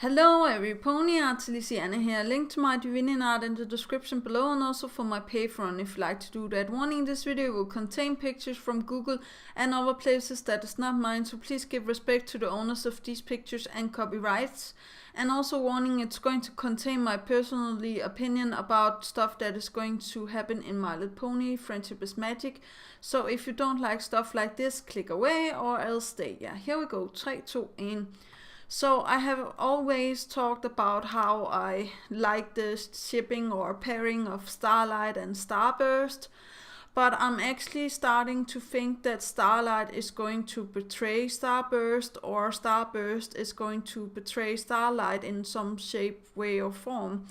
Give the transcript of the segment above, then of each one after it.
Hello every pony art, Dyslexia here. Link to my divining art in the description below and also for my Patreon if you'd like to do that. Warning, this video will contain pictures from Google and other places that is not mine, so please give respect to the owners of these pictures and copyrights. And also warning, it's going to contain my personal opinion about stuff that is going to happen in My Little Pony, Friendship is Magic. So if you don't like stuff like this, click away or else stay. Yeah, here we go. 3, 2, 1. So I have always talked about how I like the shipping or pairing of Starlight and Starburst, but I'm actually starting to think that Starlight is going to betray Starburst, or Starburst is going to betray Starlight in some shape, way or form.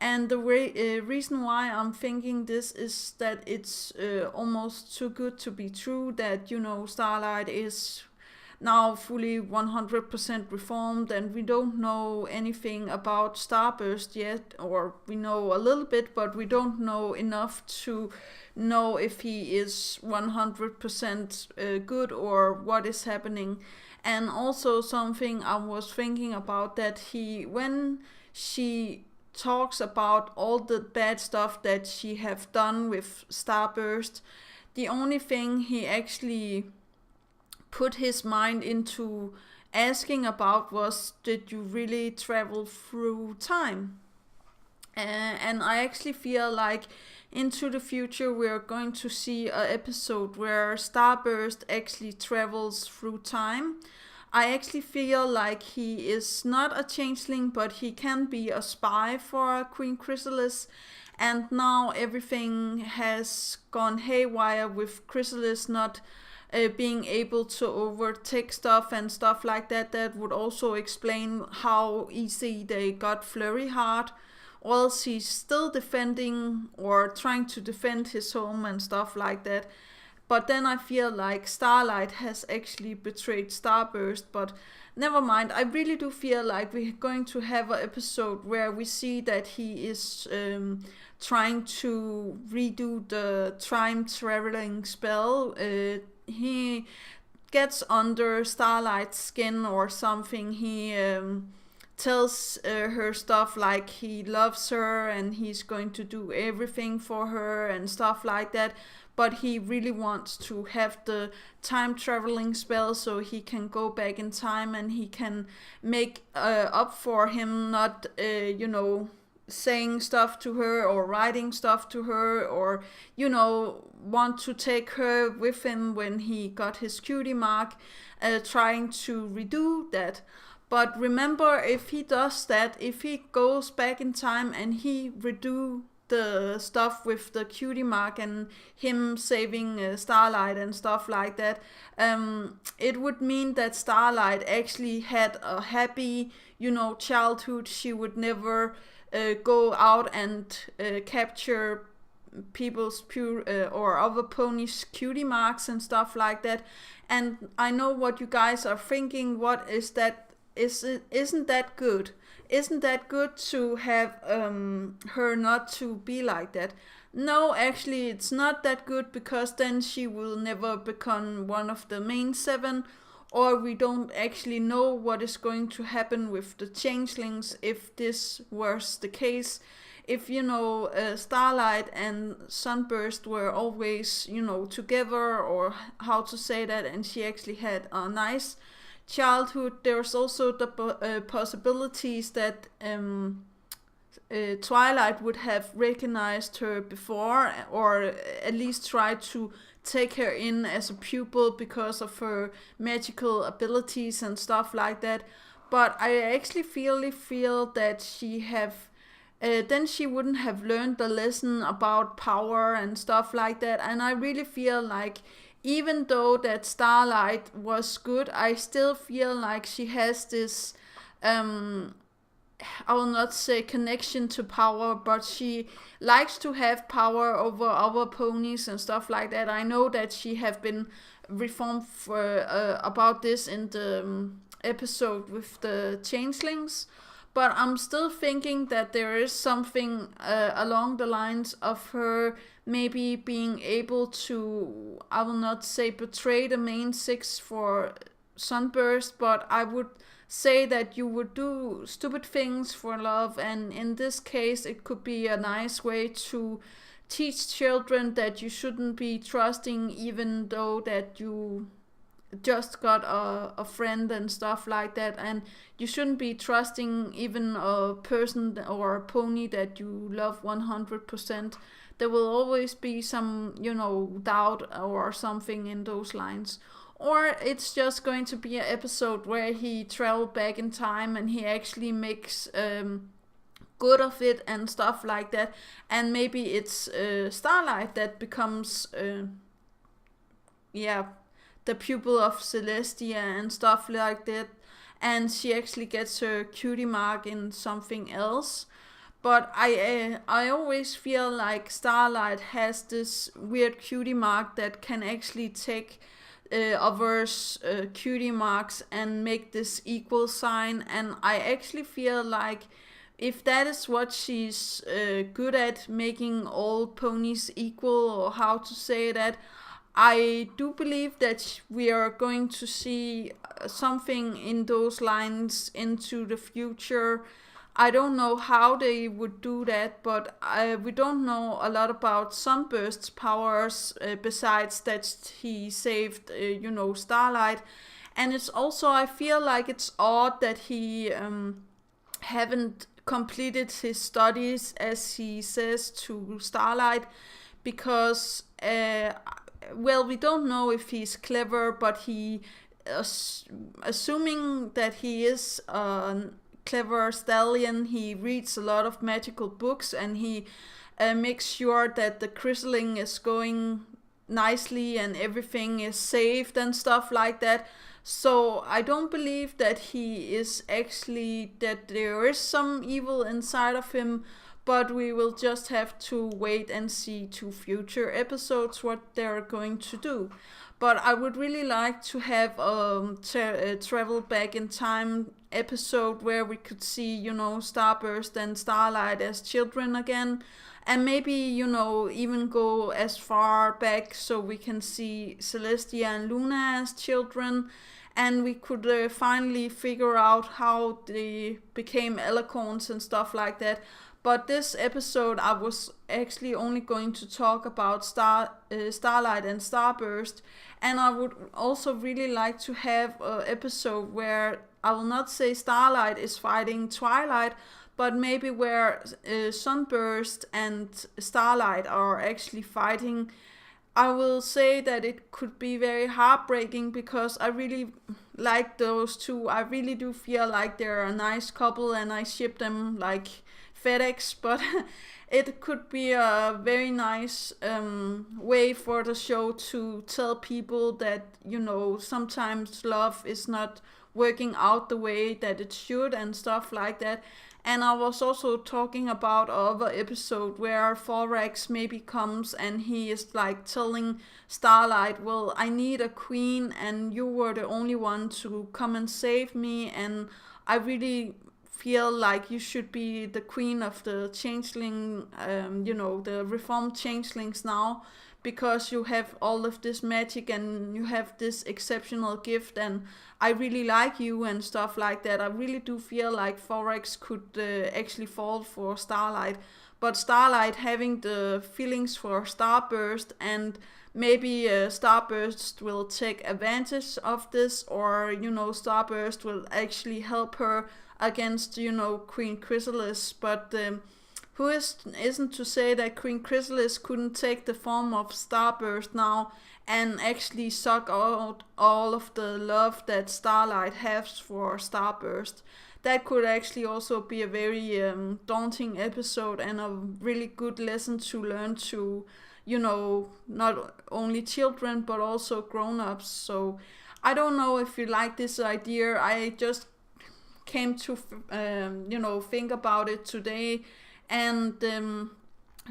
And the reason why I'm thinking this is that it's almost too good to be true, that, you know, Starlight is now fully 100% reformed and we don't know anything about Starburst yet, or we know a little bit but we don't know enough to know if he is 100% good or what is happening. And also something I was thinking about, that when she talks about all the bad stuff that she have done with Starburst, the only thing he actually put his mind into asking about was, did you really travel through time? And I actually feel like into the future we're going to see an episode where Starburst actually travels through time. I actually feel like he is not a changeling, but he can be a spy for Queen Chrysalis. And now everything has gone haywire with Chrysalis not being able to overtake stuff and stuff like that. That would also explain how easy they got Flurry Heart. Or else he's still defending or trying to defend his home and stuff like that. But then I feel like Starlight has actually betrayed Starburst, but never mind. I really do feel like we're going to have an episode where we see that he is trying to redo the time traveling spell. He gets under Starlight's skin or something. He tells her stuff like he loves her and he's going to do everything for her and stuff like that. But he really wants to have the time traveling spell so he can go back in time and he can make up for him not, saying stuff to her or writing stuff to her, or want to take her with him when he got his cutie mark, trying to redo that. But remember, if he does that, if he goes back in time and he redo the stuff with the cutie mark and him saving Starlight and stuff like that, it would mean that Starlight actually had a happy, childhood. She would never go out and capture people's or other ponies' cutie marks and stuff like that. And I know what you guys are thinking. What is that? Isn't that good? Isn't that good to have her not to be like that? No, actually it's not that good, because then she will never become one of the main 7, or we don't actually know what is going to happen with the changelings if this was the case. If Starlight and Sunburst were always together, or how to say that, and she actually had a nice childhood, there's also the possibilities that Twilight would have recognized her before, or at least tried to take her in as a pupil because of her magical abilities and stuff like that. But I actually feel that she have then she wouldn't have learned the lesson about power and stuff like that. And I really feel like, even though that Starlight was good, I still feel like she has this I will not say connection to power, but she likes to have power over other ponies and stuff like that. I know that she have been reformed about this in the episode with the changelings, but I'm still thinking that there is something along the lines of her maybe being able to, I will not say betray the main 6 for Sunburst, but I would say that you would do stupid things for love, and in this case it could be a nice way to teach children that you shouldn't be trusting even though that you just got a friend and stuff like that, and you shouldn't be trusting even a person or a pony that you love 100%. There will always be some, doubt or something in those lines. Or it's just going to be an episode where he travels back in time and he actually makes good of it and stuff like that. And maybe it's Starlight that becomes, the pupil of Celestia and stuff like that. And she actually gets her cutie mark in something else. But I always feel like Starlight has this weird cutie mark that can actually take others' cutie marks and make this equal sign. And I actually feel like if that is what she's good at, making all ponies equal, or how to say that, I do believe that we are going to see something in those lines into the future. I don't know how they would do that, but we don't know a lot about Sunburst's powers besides that he saved, Starlight. And it's also, I feel like it's odd that he haven't completed his studies, as he says to Starlight, because, we don't know if he's clever, but he, assuming that he is clever stallion, he reads a lot of magical books, and he makes sure that the christening is going nicely and everything is saved and stuff like that. So I don't believe that he is actually, that there is some evil inside of him, but we will just have to wait and see to future episodes what they're going to do. But I would really like to have a travel back in time episode where we could see, Starburst and Starlight as children again. And maybe, even go as far back so we can see Celestia and Luna as children. And we could finally figure out how they became alicorns and stuff like that. But this episode, I was actually only going to talk about Starlight and Starburst. And I would also really like to have an episode where, I will not say Starlight is fighting Twilight, but maybe where Sunburst and Starlight are actually fighting. I will say that it could be very heartbreaking because I really like those two. I really do feel like they're a nice couple and I ship them like FedEx, but it could be a very nice way for the show to tell people that, sometimes love is not working out the way that it should and stuff like that. And I was also talking about another episode where Thorax maybe comes and he is like telling Starlight, well, I need a queen and you were the only one to come and save me, and I really feel like you should be the queen of the changeling, the reformed changelings now, because you have all of this magic and you have this exceptional gift, and I really like you and stuff like that. I really do feel like Thorax could actually fall for Starlight, but Starlight having the feelings for Starburst, and maybe Starburst will take advantage of this, or Starburst will actually help her against Queen Chrysalis. But who isn't to say that Queen Chrysalis couldn't take the form of Starburst now and actually suck out all of the love that Starlight has for Starburst. That could actually also be a very daunting episode and a really good lesson to learn to, not only children but also grown-ups. So I don't know if you like this idea. I just came to think about it today, and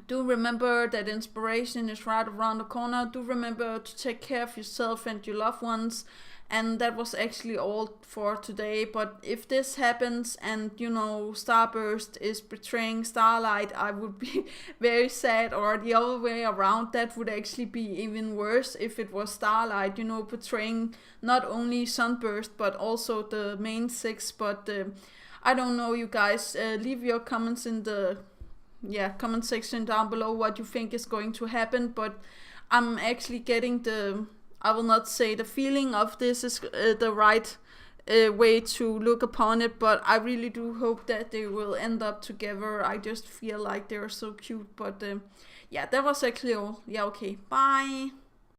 do remember that inspiration is right around the corner. Do remember to take care of yourself and your loved ones, And that was actually all for today. But if this happens and, you know, Starburst is betraying Starlight, I would be very sad. Or the other way around, that would actually be even worse if it was Starlight, you know, betraying not only Sunburst but also the main six. But I don't know, you guys. Leave your comments in the comment section down below what you think is going to happen. But I'm actually getting I will not say the feeling of this is the right way to look upon it, but I really do hope that they will end up together. I just feel like they're so cute. But yeah, that was actually all. Yeah, okay, bye.